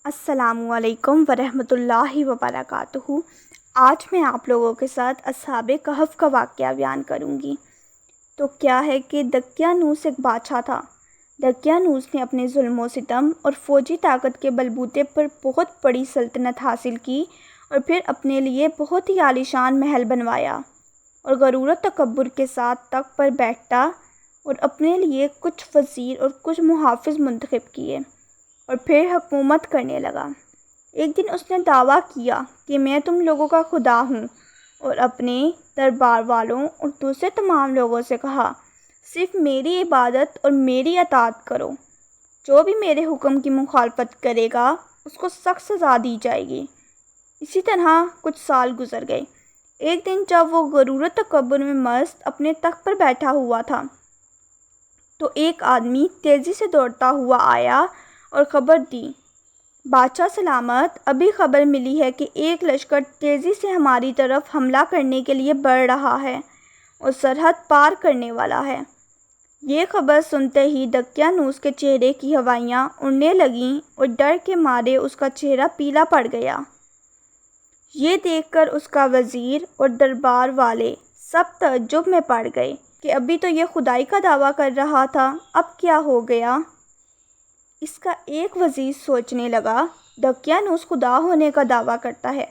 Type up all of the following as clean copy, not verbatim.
السلام علیکم ورحمۃ اللہ وبرکاتہ۔ آج میں آپ لوگوں کے ساتھ اصحاب کہف کا واقعہ بیان کروں گی۔ تو کیا ہے کہ دقیانوس ایک بادشاہ تھا۔ دقیانوس نے اپنے ظلم و ستم اور فوجی طاقت کے بلبوتے پر بہت بڑی سلطنت حاصل کی اور پھر اپنے لیے بہت ہی عالیشان محل بنوایا اور غرور و تکبر کے ساتھ تخت پر بیٹھا اور اپنے لیے کچھ وزیر اور کچھ محافظ منتخب کیے اور پھر حکومت کرنے لگا۔ ایک دن اس نے دعویٰ کیا کہ میں تم لوگوں کا خدا ہوں اور اپنے دربار والوں اور دوسرے تمام لوگوں سے کہا، صرف میری عبادت اور میری اطاعت کرو۔ جو بھی میرے حکم کی مخالفت کرے گا اس کو سخت سزا دی جائے گی۔ اسی طرح کچھ سال گزر گئے۔ ایک دن جب وہ غرور و تکبر میں مست اپنے تخت پر بیٹھا ہوا تھا تو ایک آدمی تیزی سے دوڑتا ہوا آیا اور خبر دی، بادشاہ سلامت، ابھی خبر ملی ہے کہ ایک لشکر تیزی سے ہماری طرف حملہ کرنے کے لیے بڑھ رہا ہے اور سرحد پار کرنے والا ہے۔ یہ خبر سنتے ہی دقیانوس کے چہرے کی ہوائیاں اڑنے لگیں اور ڈر کے مارے اس کا چہرہ پیلا پڑ گیا۔ یہ دیکھ کر اس کا وزیر اور دربار والے سب تعجب میں پڑ گئے کہ ابھی تو یہ خدائی کا دعویٰ کر رہا تھا، اب کیا ہو گیا؟ اس کا ایک وزیر سوچنے لگا، دقیانوس خدا ہونے کا دعویٰ کرتا ہے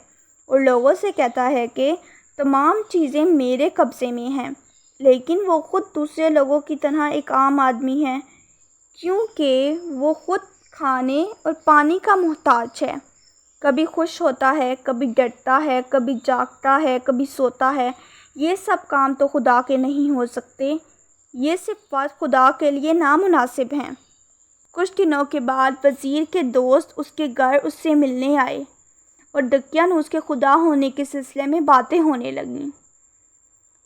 اور لوگوں سے کہتا ہے کہ تمام چیزیں میرے قبضے میں ہیں، لیکن وہ خود دوسرے لوگوں کی طرح ایک عام آدمی ہے، کیونکہ وہ خود کھانے اور پانی کا محتاج ہے۔ کبھی خوش ہوتا ہے، کبھی ڈرتا ہے، کبھی جاگتا ہے، کبھی سوتا ہے۔ یہ سب کام تو خدا کے نہیں ہو سکتے، یہ صفات خدا کے لیے نامناسب ہیں۔ کچھ دنوں کے بعد وزیر کے دوست اس کے گھر اس سے ملنے آئے اور دقیانوس کے خدا ہونے کے سلسلے میں باتیں ہونے لگیں۔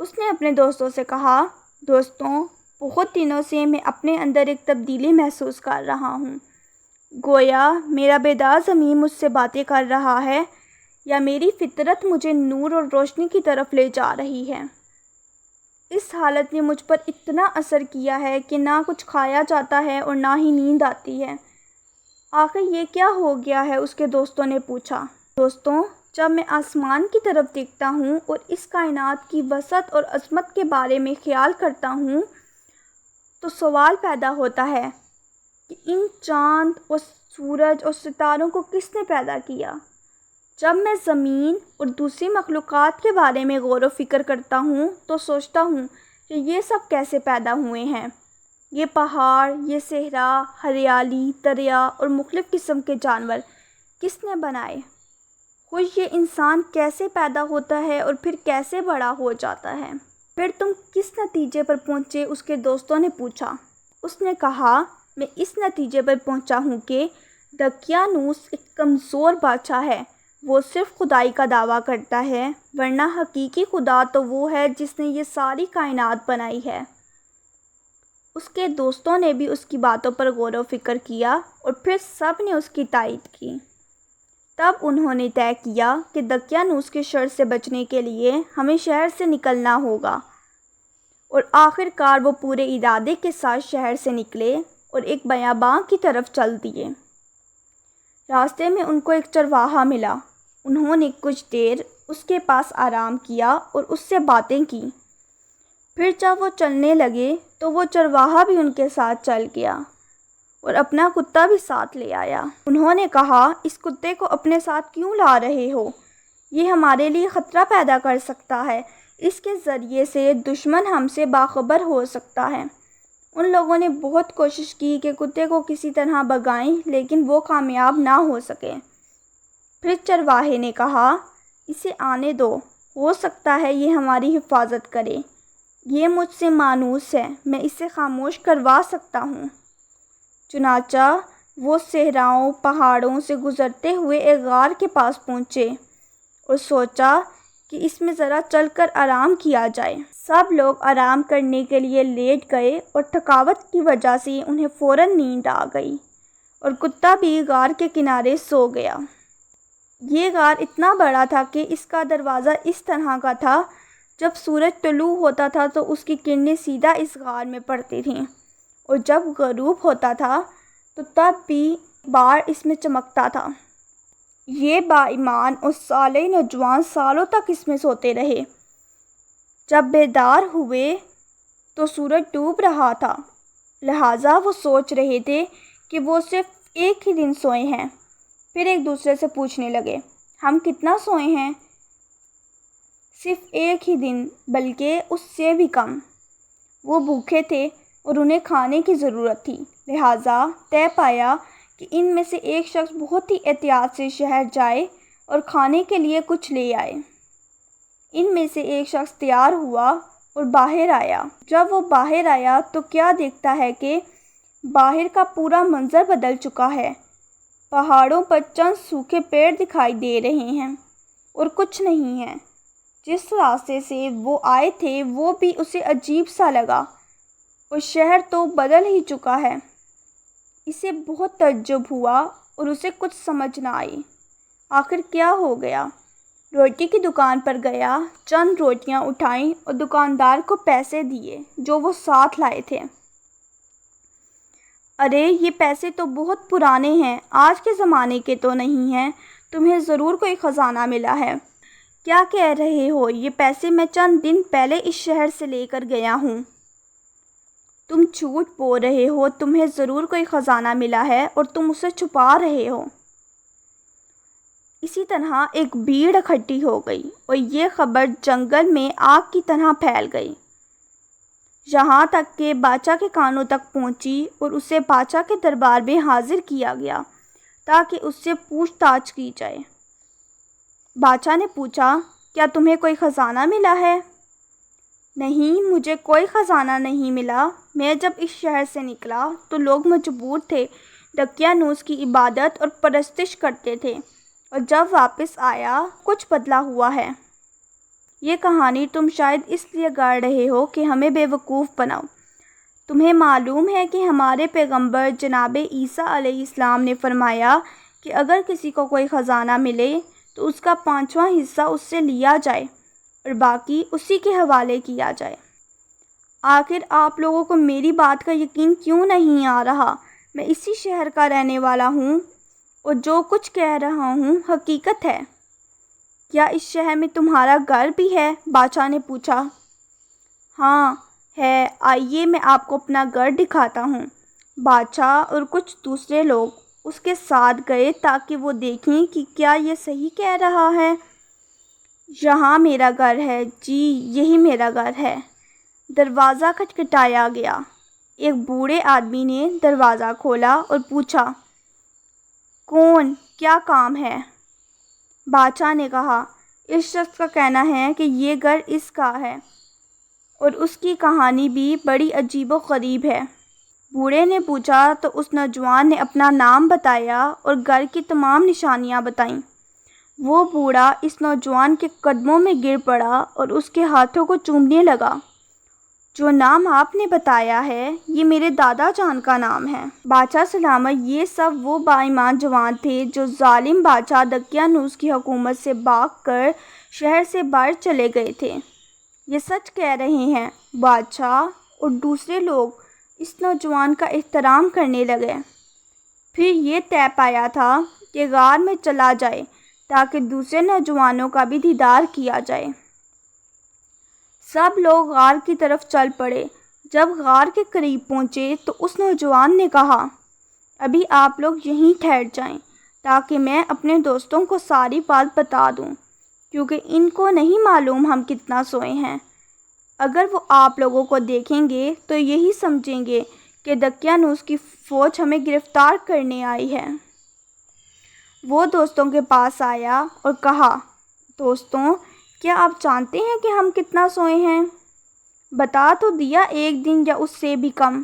اس نے اپنے دوستوں سے کہا، دوستوں، بہت دنوں سے میں اپنے اندر ایک تبدیلی محسوس کر رہا ہوں۔ گویا میرا بیدار ضمیر مجھ سے باتیں کر رہا ہے یا میری فطرت مجھے نور اور روشنی کی طرف لے جا رہی ہے۔ اس حالت نے مجھ پر اتنا اثر کیا ہے کہ نہ کچھ کھایا جاتا ہے اور نہ ہی نیند آتی ہے۔ آخر یہ کیا ہو گیا ہے؟ اس کے دوستوں نے پوچھا۔ دوستوں، جب میں آسمان کی طرف دیکھتا ہوں اور اس کائنات کی وسعت اور عظمت کے بارے میں خیال کرتا ہوں تو سوال پیدا ہوتا ہے کہ ان چاند اور سورج اور ستاروں کو کس نے پیدا کیا؟ جب میں زمین اور دوسری مخلوقات کے بارے میں غور و فکر کرتا ہوں تو سوچتا ہوں کہ یہ سب کیسے پیدا ہوئے ہیں۔ یہ پہاڑ، یہ صحرا، ہریالی، دریا اور مختلف قسم کے جانور کس نے بنائے؟ خوش یہ انسان کیسے پیدا ہوتا ہے اور پھر کیسے بڑا ہو جاتا ہے؟ پھر تم کس نتیجے پر پہنچے؟ اس کے دوستوں نے پوچھا۔ اس نے کہا، میں اس نتیجے پر پہنچا ہوں کہ دقیانوس ایک کمزور بادشاہ ہے۔ وہ صرف خدائی کا دعویٰ کرتا ہے، ورنہ حقیقی خدا تو وہ ہے جس نے یہ ساری کائنات بنائی ہے۔ اس کے دوستوں نے بھی اس کی باتوں پر غور و فکر کیا اور پھر سب نے اس کی تائید کی۔ تب انہوں نے طے کیا کہ دقیانوس کے شر سے بچنے کے لیے ہمیں شہر سے نکلنا ہوگا، اور آخر کار وہ پورے ارادے کے ساتھ شہر سے نکلے اور ایک بیاباں کی طرف چل دیے۔ راستے میں ان کو ایک چرواہا ملا۔ انہوں نے کچھ دیر اس کے پاس آرام کیا اور اس سے باتیں کی۔ پھر جب وہ چلنے لگے تو وہ چرواہا بھی ان کے ساتھ چل گیا اور اپنا کتا بھی ساتھ لے آیا۔ انہوں نے کہا، اس کتے کو اپنے ساتھ کیوں لا رہے ہو؟ یہ ہمارے لیے خطرہ پیدا کر سکتا ہے، اس کے ذریعے سے دشمن ہم سے باخبر ہو سکتا ہے۔ ان لوگوں نے بہت کوشش کی کہ کتے کو کسی طرح بھگائیں، لیکن وہ کامیاب نہ ہو سکے۔ پھر چرواہے نے کہا، اسے آنے دو، ہو سکتا ہے یہ ہماری حفاظت کرے۔ یہ مجھ سے مانوس ہے، میں اسے خاموش کروا سکتا ہوں۔ چنانچہ وہ صحراؤں، پہاڑوں سے گزرتے ہوئے ایک غار کے پاس پہنچے اور سوچا کہ اس میں ذرا چل کر آرام کیا جائے۔ سب لوگ آرام کرنے کے لیے لیٹ گئے اور تھکاوٹ کی وجہ سے انہیں فوراً نیند آ گئی اور کتا بھی غار کے کنارے سو گیا۔ یہ غار اتنا بڑا تھا کہ اس کا دروازہ اس طرح کا تھا، جب سورج طلوع ہوتا تھا تو اس کی کرنیں سیدھا اس غار میں پڑتی تھیں، اور جب غروب ہوتا تھا تو تب بھی بار اس میں چمکتا تھا۔ یہ با ایمان اور صالح نوجوان سالوں تک اس میں سوتے رہے۔ جب بیدار ہوئے تو سورج ڈوب رہا تھا، لہٰذا وہ سوچ رہے تھے کہ وہ صرف ایک ہی دن سوئے ہیں۔ پھر ایک دوسرے سے پوچھنے لگے، ہم کتنا سوئے ہیں؟ صرف ایک ہی دن، بلکہ اس سے بھی کم۔ وہ بھوکے تھے اور انہیں کھانے کی ضرورت تھی، لہٰذا طے پایا کہ ان میں سے ایک شخص بہت ہی احتیاط سے شہر جائے اور کھانے کے لیے کچھ لے آئے۔ ان میں سے ایک شخص تیار ہوا اور باہر آیا۔ جب وہ باہر آیا تو کیا دیکھتا ہے کہ باہر کا پورا منظر بدل چکا ہے۔ پہاڑوں پر چند سوکھے پیڑ دکھائی دے رہے ہیں اور کچھ نہیں ہے۔ جس راستے سے وہ آئے تھے وہ بھی اسے عجیب سا لگا، اور شہر تو بدل ہی چکا ہے۔ اسے بہت تعجب ہوا اور اسے کچھ سمجھ نہ آئی، آخر کیا ہو گیا۔ روٹی کی دکان پر گیا، چند روٹیاں اٹھائیں اور دکاندار کو پیسے دیے جو وہ ساتھ لائے تھے۔ ارے یہ پیسے تو بہت پرانے ہیں، آج کے زمانے کے تو نہیں ہیں، تمہیں ضرور کوئی خزانہ ملا ہے۔ کیا کہہ رہے ہو؟ یہ پیسے میں چند دن پہلے اس شہر سے لے کر گیا ہوں۔ تم جھوٹ بول رہے ہو، تمہیں ضرور کوئی خزانہ ملا ہے اور تم اسے چھپا رہے ہو۔ اسی طرح ایک بھیڑ اکٹھی ہو گئی اور یہ خبر جنگل میں آگ کی طرح پھیل گئی، یہاں تک کہ بادشاہ کے کانوں تک پہنچی اور اسے بادشاہ کے دربار میں حاضر کیا گیا تاکہ اس سے پوچھ تاچھ کی جائے۔ بادشاہ نے پوچھا، کیا تمہیں کوئی خزانہ ملا ہے؟ نہیں، مجھے کوئی خزانہ نہیں ملا۔ میں جب اس شہر سے نکلا تو لوگ مجبور تھے، دقیانوس کی عبادت اور پرستش کرتے تھے، اور جب واپس آیا کچھ بدلا ہوا ہے۔ یہ کہانی تم شاید اس لیے گڑھ رہے ہو کہ ہمیں بے وقوف بناؤ۔ تمہیں معلوم ہے کہ ہمارے پیغمبر جناب عیسیٰ علیہ السلام نے فرمایا کہ اگر کسی کو کوئی خزانہ ملے تو اس کا 5واں حصہ اس سے لیا جائے اور باقی اسی کے حوالے کیا جائے۔ آخر آپ لوگوں کو میری بات کا یقین کیوں نہیں آ رہا؟ میں اسی شہر کا رہنے والا ہوں اور جو کچھ کہہ رہا ہوں حقیقت ہے۔ کیا اس شہر میں تمہارا گھر بھی ہے؟ بادشاہ نے پوچھا۔ ہاں ہے، آئیے میں آپ کو اپنا گھر دکھاتا ہوں۔ بادشاہ اور کچھ دوسرے لوگ اس کے ساتھ گئے تاکہ وہ دیکھیں کہ کیا یہ صحیح کہہ رہا ہے۔ یہاں میرا گھر ہے، جی یہی میرا گھر ہے۔ دروازہ کھٹکھٹایا گیا۔ ایک بوڑھے آدمی نے دروازہ کھولا اور پوچھا، کون؟ کیا کام ہے؟ بادشاہ نے کہا، اس شخص کا کہنا ہے کہ یہ گھر اس کا ہے اور اس کی کہانی بھی بڑی عجیب و غریب ہے۔ بوڑھے نے پوچھا تو اس نوجوان نے اپنا نام بتایا اور گھر کی تمام نشانیاں بتائیں۔ وہ بوڑھا اس نوجوان کے قدموں میں گر پڑا اور اس کے ہاتھوں کو چومنے لگا۔ جو نام آپ نے بتایا ہے یہ میرے دادا جان کا نام ہے۔ بادشاہ سلامت، یہ سب وہ با ایمان جوان تھے جو ظالم بادشاہ دقیانوس کی حکومت سے بھاگ کر شہر سے باہر چلے گئے تھے۔ یہ سچ کہہ رہے ہیں۔ بادشاہ اور دوسرے لوگ اس نوجوان کا احترام کرنے لگے۔ پھر یہ طے پایا تھا کہ غار میں چلا جائے تاکہ دوسرے نوجوانوں کا بھی دیدار کیا جائے۔ سب لوگ غار کی طرف چل پڑے۔ جب غار کے قریب پہنچے تو اس نوجوان نے کہا، ابھی آپ لوگ یہیں ٹھہر جائیں تاکہ میں اپنے دوستوں کو ساری بات بتا دوں، کیونکہ ان کو نہیں معلوم ہم کتنا سوئے ہیں۔ اگر وہ آپ لوگوں کو دیکھیں گے تو یہی سمجھیں گے کہ دقیانوس کی فوج ہمیں گرفتار کرنے آئی ہے۔ وہ دوستوں کے پاس آیا اور کہا، دوستوں، کیا آپ جانتے ہیں کہ ہم کتنا سوئے ہیں؟ بتا تو دیا، ایک دن یا اس سے بھی کم۔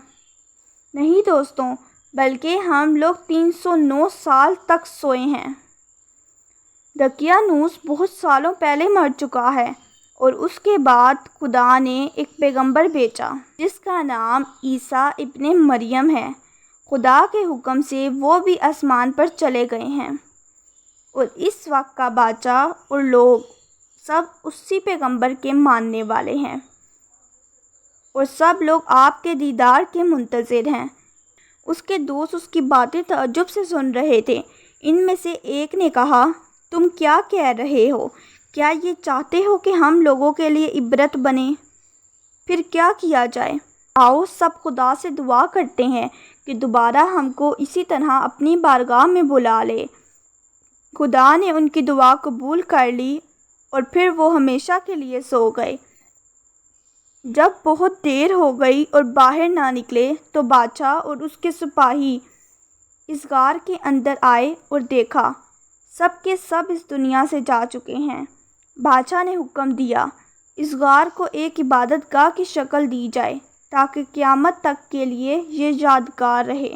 نہیں دوستوں، بلکہ ہم لوگ 309 سال تک سوئے ہیں۔ دقیانوس بہت سالوں پہلے مر چکا ہے اور اس کے بعد خدا نے ایک پیغمبر بھیجا جس کا نام عیسیٰ ابن مریم ہے۔ خدا کے حکم سے وہ بھی آسمان پر چلے گئے ہیں، اور اس وقت کا بادشاہ اور لوگ سب اسی پیغمبر کے ماننے والے ہیں، اور سب لوگ آپ کے دیدار کے منتظر ہیں۔ اس کے دوست اس کی باتیں تعجب سے سن رہے تھے۔ ان میں سے ایک نے کہا، تم کیا کہہ رہے ہو؟ کیا یہ چاہتے ہو کہ ہم لوگوں کے لیے عبرت بنیں؟ پھر کیا کیا جائے؟ آؤ سب خدا سے دعا کرتے ہیں کہ دوبارہ ہم کو اسی طرح اپنی بارگاہ میں بلا لے۔ خدا نے ان کی دعا قبول کر لی اور پھر وہ ہمیشہ کے لیے سو گئے۔ جب بہت دیر ہو گئی اور باہر نہ نکلے تو بادشاہ اور اس کے سپاہی اس غار کے اندر آئے اور دیکھا سب کے سب اس دنیا سے جا چکے ہیں۔ بادشاہ نے حکم دیا، اس غار کو ایک عبادت گاہ کی شکل دی جائے تاکہ قیامت تک کے لیے یہ یادگار رہے۔